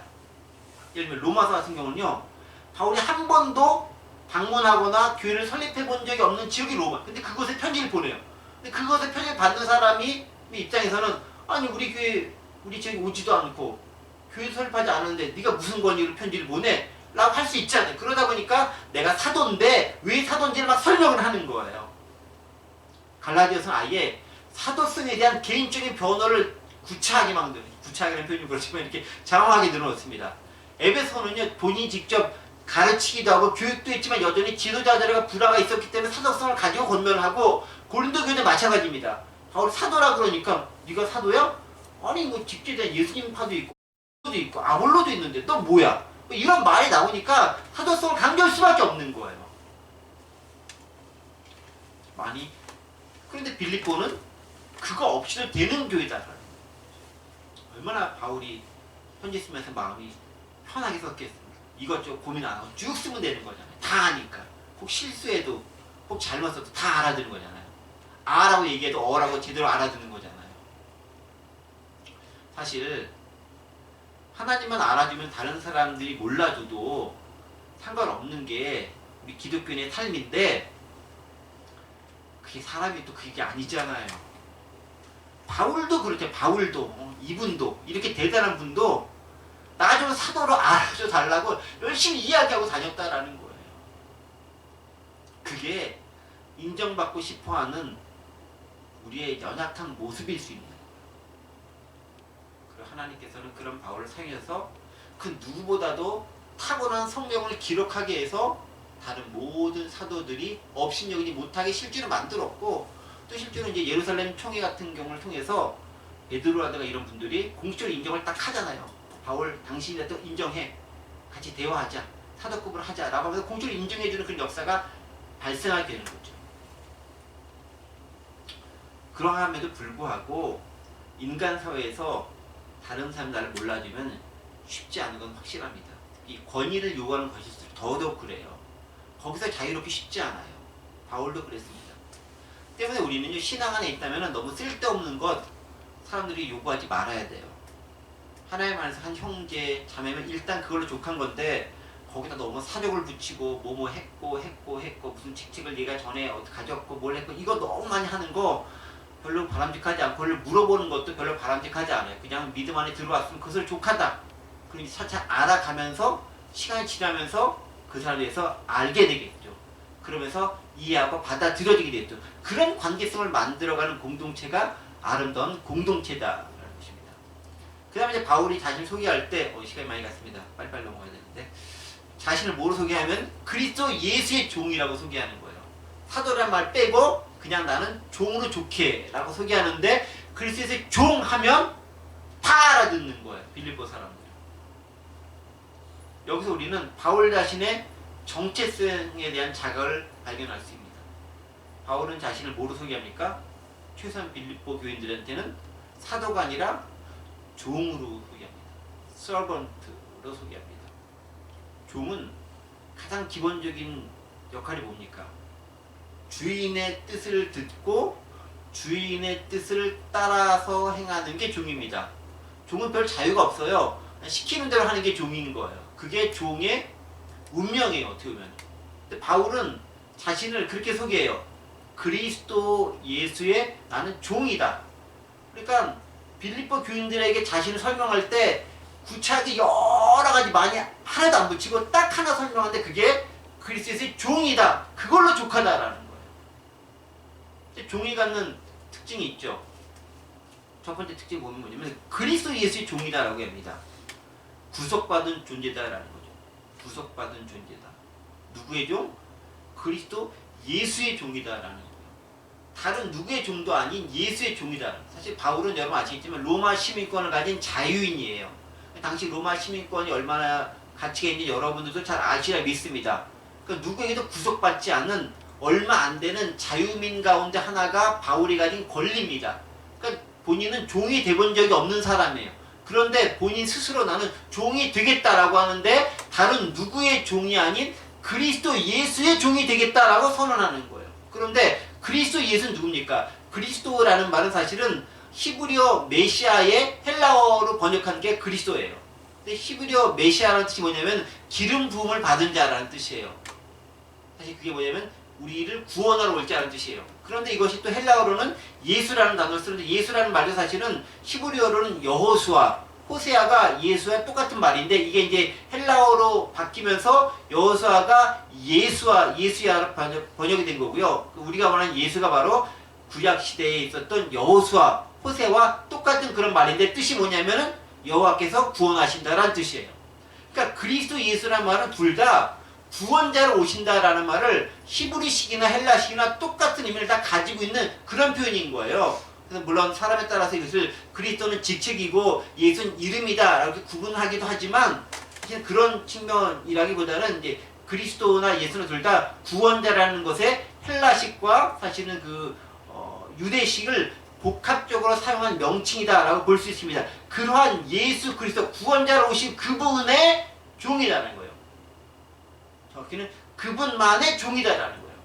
예를 들면 로마서 같은 경우는요. 바울이 한 번도 방문하거나 교회를 설립해 본 적이 없는 지역이 로마. 근데 그곳에 편지를 보내요. 근데 그곳에 편지를 받는 사람이 입장에서는 아니 우리 교회, 우리 지역에 오지도 않고 교회 설립하지 않았는데 네가 무슨 권위로 편지를 보내? 라고 할 수 있잖아요. 그러다 보니까 내가 사도인데 왜 사도인지를 막 설명을 하는 거예요. 갈라디아서는 아예 사도성에 대한 개인적인 변호를 구차하게 만드는, 구차하게는 표현이 그렇지만 이렇게 장황하게 늘어놓습니다. 에베소는요, 본인이 직접 가르치기도 하고 교육도 했지만 여전히 지도자들과 불화가 있었기 때문에 사도성을 가지고 권면을 하고, 고린도 교회도 마찬가지입니다. 바울이 사도라 그러니까 네가 사도야? 아니 뭐 직제자 예수님 파도 있고 도 있고 아볼로도 있는데 너 뭐야? 뭐 이런 말이 나오니까 사도성을 강조할 수밖에 없는 거예요. 많이. 그런데 빌립보는 그거 없이도 되는 교회다. 얼마나 바울이 편지 쓰면서 마음이 편하게 썼겠습니까? 이것저것 고민 안 하고 쭉 쓰면 되는 거잖아요. 다 아니까. 혹 실수해도, 혹 잘못 써도 다 알아듣는 거잖아요. 아라고 얘기해도 어라고 제대로 알아듣는 거잖아요. 사실 하나님만 알아주면 다른 사람들이 몰라줘도 상관없는 게 우리 기독교인의 삶인데, 그게 사람이 또 그게 아니잖아요. 바울도 그렇죠. 바울도, 이분도, 이렇게 대단한 분도 나 좀 사도로 알아줘 달라고 열심히 이야기하고 다녔다라는 거예요. 그게 인정받고 싶어하는 우리의 연약한 모습일 수 있는 거예요. 그리고 하나님께서는 그런 바울을 사용해서 그 누구보다도 탁월한 성경을 기록하게 해서 다른 모든 사도들이 업신여기지 못하게 실제로 만들었고, 또 실제로 이제 예루살렘 총회 같은 경우를 통해서 베드로라든가 이런 분들이 공식적으로 인정을 딱 하잖아요. 바울 당신이 또 인정해. 같이 대화하자. 사도급으로 하자라고 하면서 공식적으로 인정해주는 그런 역사가 발생하게 되는 거죠. 그러함에도 불구하고 인간 사회에서 다른 사람이 나를 몰라주면 쉽지 않은 건 확실합니다. 이 권위를 요구하는 것일수록 더더욱 그래요. 거기서 자유롭기 쉽지 않아요. 바울도 그랬습니다. 때문에 우리는 신앙 안에 있다면 너무 쓸데없는 것 사람들이 요구하지 말아야 돼요. 하나님 안에서 한 형제, 자매면 일단 그걸로 족한 건데 거기다 너무 사족을 붙이고 뭐뭐 했고 무슨 책책을 얘가 전에 가졌고 뭘 했고 이거 너무 많이 하는 거 별로 바람직하지 않고 그걸 물어보는 것도 별로 바람직하지 않아요. 그냥 믿음 안에 들어왔으면 그것을 족하다. 그러니 차차 알아가면서 시간이 지나면서 그 사람에 대해서 알게 되겠죠. 그러면서 이해하고 받아들여지게 되겠죠. 그런 관계성을 만들어가는 공동체가 아름다운 공동체다라는 것입니다. 그 다음에 이제 바울이 자신을 소개할 때 시간이 많이 갔습니다. 빨리빨리 넘어가야 되는데 자신을 뭐로 소개하면 그리스도 예수의 종이라고 소개하는 거예요. 사도란 말 빼고 그냥 나는 종으로 좋게 라고 소개하는데 그리스도의 종 하면 다 알아듣는 거예요. 빌립보 사람들. 여기서 우리는 바울 자신의 정체성에 대한 자각을 발견할 수 있습니다. 바울은 자신을 뭐로 소개합니까? 최소한 빌립보 교인들한테는 사도가 아니라 종으로 소개합니다. 서번트로 소개합니다. 종은 가장 기본적인 역할이 뭡니까? 주인의 뜻을 듣고 주인의 뜻을 따라서 행하는 게 종입니다. 종은 별 자유가 없어요. 시키는 대로 하는 게 종인 거예요. 그게 종의 운명이에요. 어떻게 보면. 근데 바울은 자신을 그렇게 소개해요. 그리스도 예수의 나는 종이다. 그러니까 빌립보 교인들에게 자신을 설명할 때 구차하게 여러 가지 많이 하나도 안 붙이고 딱 하나 설명하는데 그게 그리스도의 종이다. 그걸로 족하다라는 거예요. 종이 갖는 특징이 있죠. 첫 번째 특징이 뭐냐면 그리스도 예수의 종이다라고 합니다. 구속받은 존재다라는 거죠. 구속받은 존재다. 누구의 종? 그리스도 예수의 종이다라는 거예요. 다른 누구의 종도 아닌 예수의 종이다. 사실 바울은 여러분 아시겠지만 로마 시민권을 가진 자유인이에요. 당시 로마 시민권이 얼마나 가치가 있는지 여러분들도 잘 아시라 믿습니다. 그러니까 누구에게도 구속받지 않은 얼마 안 되는 자유민 가운데 하나가 바울이 가진 권리입니다. 그러니까 본인은 종이 돼본 적이 없는 사람이에요. 그런데 본인 스스로 나는 종이 되겠다라고 하는데 다른 누구의 종이 아닌 그리스도 예수의 종이 되겠다라고 선언하는 거예요. 그런데 그리스도 예수는 누굽니까? 그리스도라는 말은 사실은 히브리어 메시아의 헬라어로 번역한 게 그리스도예요. 근데 히브리어 메시아라는 뜻이 뭐냐면 기름 부음을 받은 자라는 뜻이에요. 사실 그게 뭐냐면 우리를 구원하러 올 자라는 뜻이에요. 그런데 이것이 또 헬라어로는 예수라는 단어를 쓰는데 예수라는 말도 사실은 히브리어로는 여호수아, 호세아가 예수와 똑같은 말인데 이게 이제 헬라어로 바뀌면서 여호수아가 예수야로 번역이 된 거고요. 우리가 말하는 예수가 바로 구약 시대에 있었던 여호수아, 호세와 똑같은 그런 말인데 뜻이 뭐냐면은 여호와께서 구원하신다라는 뜻이에요. 그러니까 그리스도 예수라는 말은 둘 다 구원자로 오신다라는 말을 히브리식이나 헬라식이나 똑같은 의미를 다 가지고 있는 그런 표현인 거예요. 그래서 물론 사람에 따라서 이것을 그리스도는 직책이고 예수는 이름이다 라고 구분하기도 하지만 그런 측면이라기보다는 이제 그리스도나 예수는 둘 다 구원자라는 것에 헬라식과 사실은 유대식을 복합적으로 사용한 명칭이다라고 볼 수 있습니다. 그러한 예수 그리스도 구원자로 오신 그분의 종이라는 거예요. 정확히는 그분만의 종이다라는 거예요.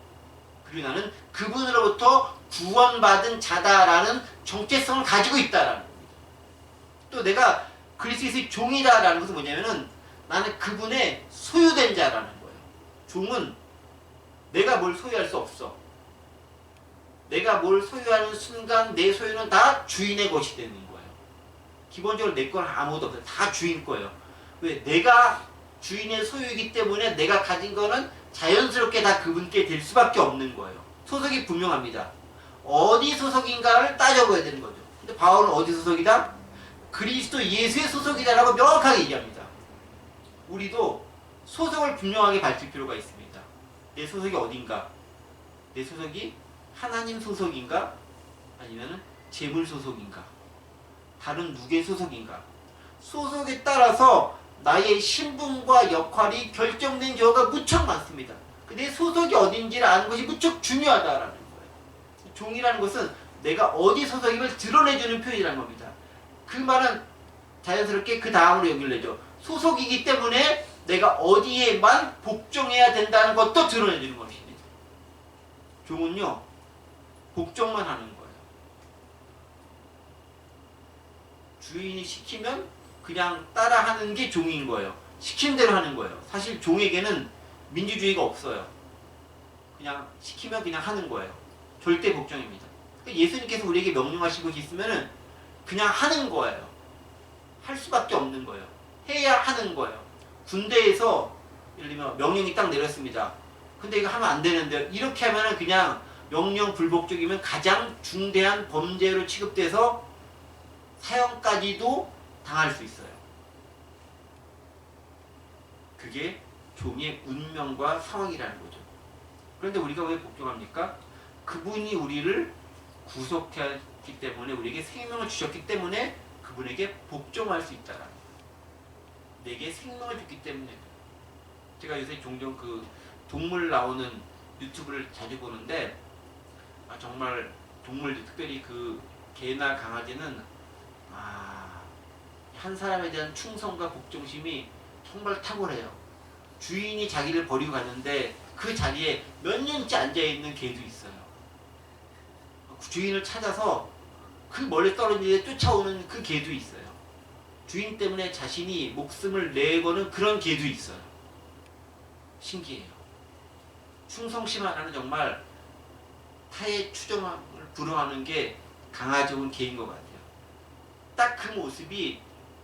그리고 나는 그분으로부터 구원받은 자다라는 정체성을 가지고 있다라는 겁니다. 또 내가 그리스도의 종이다라는 것은 뭐냐면은 나는 그분의 소유된 자라는 거예요. 종은 내가 뭘 소유할 수 없어. 내가 뭘 소유하는 순간 내 소유는 다 주인의 것이 되는 거예요. 기본적으로 내 건 아무것도 없어요. 다 주인 거예요. 왜? 내가 주인의 소유이기 때문에 내가 가진 거는 자연스럽게 다 그분께 될 수밖에 없는 거예요. 소속이 분명합니다. 어디 소속인가를 따져봐야 되는 거죠. 근데 바울은 어디 소속이다? 그리스도 예수의 소속이다라고 명확하게 얘기합니다. 우리도 소속을 분명하게 밝힐 필요가 있습니다. 내 소속이 어딘가? 내 소속이 하나님 소속인가? 아니면 재물 소속인가? 다른 누구의 소속인가? 소속에 따라서 나의 신분과 역할이 결정된 경우가 무척 많습니다. 내 소속이 어딘지를 아는 것이 무척 중요하다라는 거예요. 종이라는 것은 내가 어디 소속임을 드러내주는 표현이라는 겁니다. 그 말은 자연스럽게 그 다음으로 연결되죠. 소속이기 때문에 내가 어디에만 복종해야 된다는 것도 드러내주는 것입니다. 종은요, 복종만 하는 거예요. 주인이 시키면 그냥 따라하는 게 종인 거예요. 시킨 대로 하는 거예요. 사실 종에게는 민주주의가 없어요. 그냥 시키면 그냥 하는 거예요. 절대 복종입니다. 예수님께서 우리에게 명령하신 것이 있으면 그냥 하는 거예요. 할 수밖에 없는 거예요. 해야 하는 거예요. 군대에서 예를 들면 명령이 딱 내렸습니다. 근데 이거 하면 안 되는데 이렇게 하면은 그냥 명령 불복종이면 가장 중대한 범죄로 취급돼서 사형까지도 당할 수 있어요. 그게 종의 운명과 상황이라는 거죠. 그런데 우리가 왜 복종합니까? 그분이 우리를 구속했기 때문에, 우리에게 생명을 주셨기 때문에 그분에게 복종할 수 있다라는 거예요. 내게 생명을 줬기 때문에. 제가 요새 종종 그 동물 나오는 유튜브를 자주 보는데, 정말 동물들, 특별히 그 개나 강아지는 한 사람에 대한 충성과 복종심이 정말 탁월해요. 주인이 자기를 버리고 갔는데 그 자리에 몇 년째 앉아있는 개도 있어요. 주인을 찾아서 그 멀리 떨어진 데 쫓아오는 그 개도 있어요. 주인 때문에 자신이 목숨을 내거는 그런 개도 있어요. 신기해요. 충성심 하나는 정말 타의 추종을 불허하는 게 강아지ውን 개인 것 같아요. 딱 그 모습이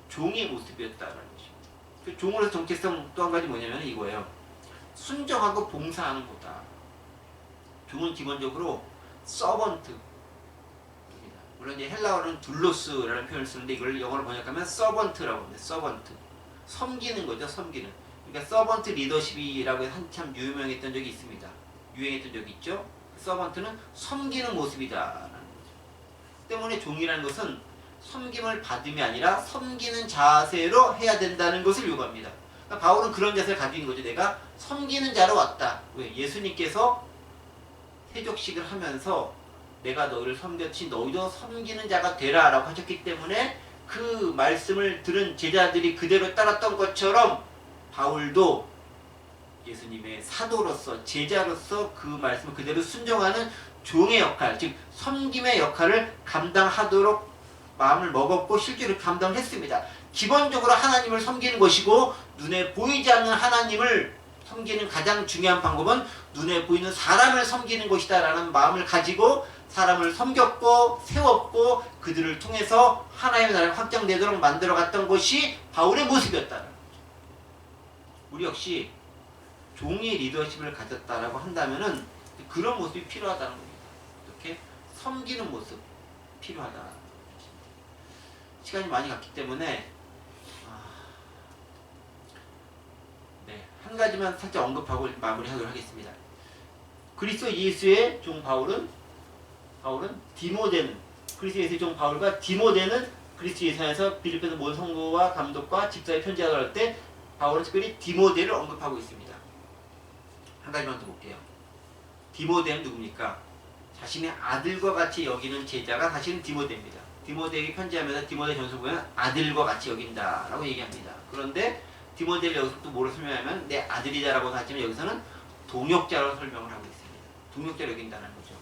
종의 모습이었다라는 것입니다. 그 종으로서 정체성 또 한 가지 뭐냐면 이거예요. 순정하고 봉사하는 거다. 종은 기본적으로 서번트. 물론 이제 헬라어는 둘로스라는 표현을 쓰는데 이걸 영어로 번역하면 서번트라고 합니다. 서번트. 섬기는 거죠. 섬기는. 그러니까 서번트 리더십이라고 한참 유명했던 적이 있습니다. 유행했던 적이 있죠. 서번트는 섬기는 모습이다라는 거죠. 때문에 종이라는 것은 섬김을 받음이 아니라 섬기는 자세로 해야 된다는 것을 요구합니다. 그러니까 바울은 그런 자세를 가지고 있는 거죠. 내가 섬기는 자로 왔다. 왜? 예수님께서 세족식을 하면서 내가 너희를 섬겼지 너희도 섬기는 자가 되라 라고 하셨기 때문에 그 말씀을 들은 제자들이 그대로 따랐던 것처럼 바울도 예수님의 사도로서 제자로서 그 말씀을 그대로 순종하는 종의 역할, 즉 섬김의 역할을 감당하도록 마음을 먹었고 실제로 감당했습니다. 기본적으로 하나님을 섬기는 것이고 눈에 보이지 않는 하나님을 섬기는 가장 중요한 방법은 눈에 보이는 사람을 섬기는 것이다 라는 마음을 가지고 사람을 섬겼고 세웠고 그들을 통해서 하나님의 나라가 확장되도록 만들어갔던 것이 바울의 모습이었다는 거죠. 우리 역시 종의 리더십을 가졌다라고 한다면은 그런 모습이 필요하다는 겁니다. 이렇게 섬기는 모습 필요하다. 시간이 많이 갔기 때문에 한 가지만 살짝 언급하고 마무리하도록 하겠습니다. 그리스도 예수의 종 바울은 디모데는 그리스도 예수의 종 바울과 디모데는 그리스도 예수 안에서 빌립보에서 모든 성도와 감독과 집사에 편지하도록 할 때 바울은 특별히 디모데를 언급하고 있습니다. 한 가지만 더 볼게요. 디모데는 누굽니까? 자신의 아들과 같이 여기는 제자가 사실은 디모데입니다. 디모데에게 편지하면서 디모데 전서 보면 아들과 같이 여긴다라고 얘기합니다. 그런데 디모데를 여기서 또 뭐로 설명하면 내 아들이다라고 하지만 여기서는 동역자로 설명을 하고 있습니다. 동역자로 여긴다는 거죠.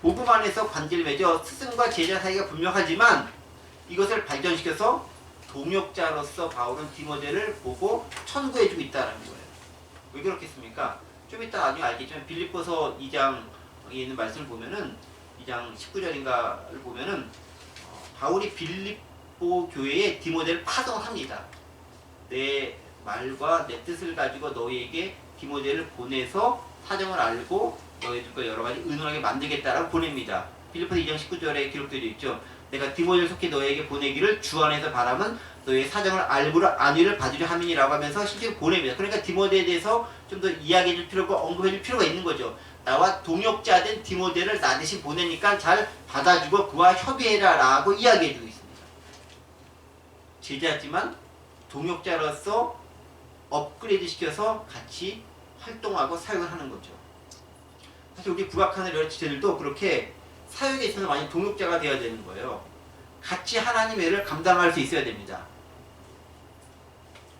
복음 안에서 관계를 맺어 스승과 제자 사이가 분명하지만 이것을 발전시켜서 동역자로서 바울은 디모데를 보고 천구해주고 있다는 거예요. 왜 그렇겠습니까? 좀 이따 나중에 알겠지만 빌립보서 2장에 있는 말씀을 보면은 2장 19절인가를 보면은 바울이 빌립보 교회에 디모데를 파송을 합니다. 내 말과 내 뜻을 가지고 너희에게 디모데를 보내서 사정을 알고 너희들과 여러 가지 의논하게 만들겠다라고 보냅니다. 빌립보서 2장 19절에 기록되어 있죠. 내가 디모데를 속히 너희에게 보내기를 주 안에서 바람은 너희의 사정을 알고를 안위를 받으려 함이니라고 하면서 실제로 보냅니다. 그러니까 디모데에 대해서 좀 더 이야기해줄 필요가 언급해줄 필요가 있는 거죠. 나와 동역자 된 디모데를 나 대신 보내니까 잘 받아주고 그와 협의해라 라고 이야기해주고 있습니다. 제자지만 동역자로서 업그레이드 시켜서 같이 활동하고 사역을 하는 거죠. 사실 우리 부각하는 여러 지체들도 그렇게 사역에 있어서 많이 동역자가 되어야 되는 거예요. 같이 하나님의 일을 감당할 수 있어야 됩니다.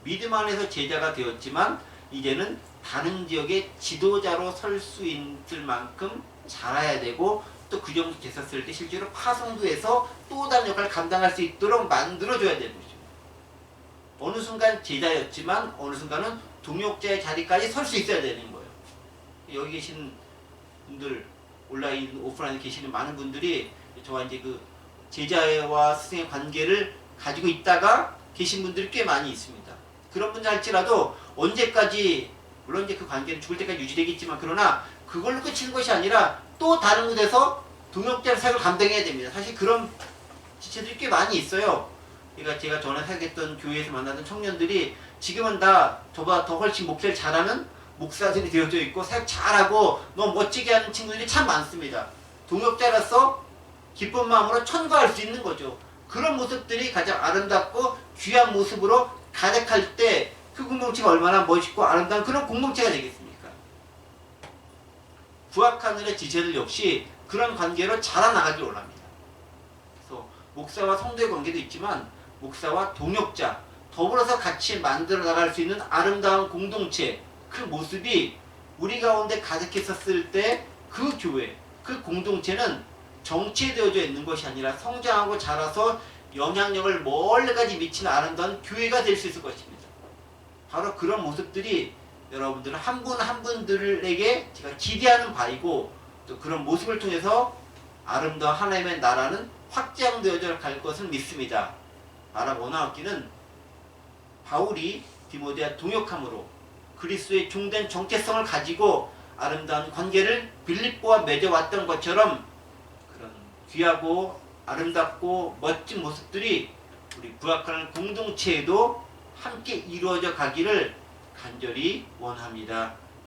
믿음 안에서 제자가 되었지만 이제는 다른 지역의 지도자로 설 수 있을 만큼 자라야 되고 또 그 정도 됐었을 때 실제로 파송도에서 또 다른 역할을 감당할 수 있도록 만들어줘야 되는 거죠. 어느 순간 제자였지만 어느 순간은 동역자의 자리까지 설 수 있어야 되는 거예요. 여기 계신 분들, 온라인, 오프라인에 계시는 많은 분들이 저와 이제 그 제자와 스승의 관계를 가지고 있다가 계신 분들이 꽤 많이 있습니다. 그런 분들 할지라도 언제까지, 물론 이제 그 관계는 죽을 때까지 유지되겠지만, 그러나 그걸로 끝인 것이 아니라 또 다른 곳에서 동역자의 사역을 감당해야 됩니다. 사실 그런 지체들이 꽤 많이 있어요. 그러니까 제가 전에 사역했던 교회에서 만나던 청년들이 지금은 다 저보다 더 훨씬 목회를 잘하는 목사들이 되어져 있고 사역 잘하고 너무 멋지게 하는 친구들이 참 많습니다. 동역자로서 기쁜 마음으로 천거할 수 있는 거죠. 그런 모습들이 가장 아름답고 귀한 모습으로 가득할 때 그 공동체가 얼마나 멋있고 아름다운 그런 공동체가 되겠습니까? 부학하늘의 지체들 역시 그런 관계로 자라나가길 원합니다. 그래서 목사와 성도의 관계도 있지만 목사와 동역자, 더불어서 같이 만들어 나갈 수 있는 아름다운 공동체, 그 모습이 우리 가운데 가득했었을 때 그 교회, 그 공동체는 정체되어져 있는 것이 아니라 성장하고 자라서 영향력을 멀리까지 미치는 아름다운 교회가 될 수 있을 것입니다. 바로 그런 모습들이 여러분들 한 분 한 분들에게 제가 기대하는 바이고 또 그런 모습을 통해서 아름다운 하나님의 나라는 확장되어져 갈 것을 믿습니다. 바라 원하옵기는 바울이 디모데와 동역함으로 그리스도의 종된 정체성을 가지고 아름다운 관계를 빌립보와 맺어왔던 것처럼 그런 귀하고 아름답고 멋진 모습들이 우리 부학하는 공동체에도 함께 이루어져 가기를 간절히 원합니다.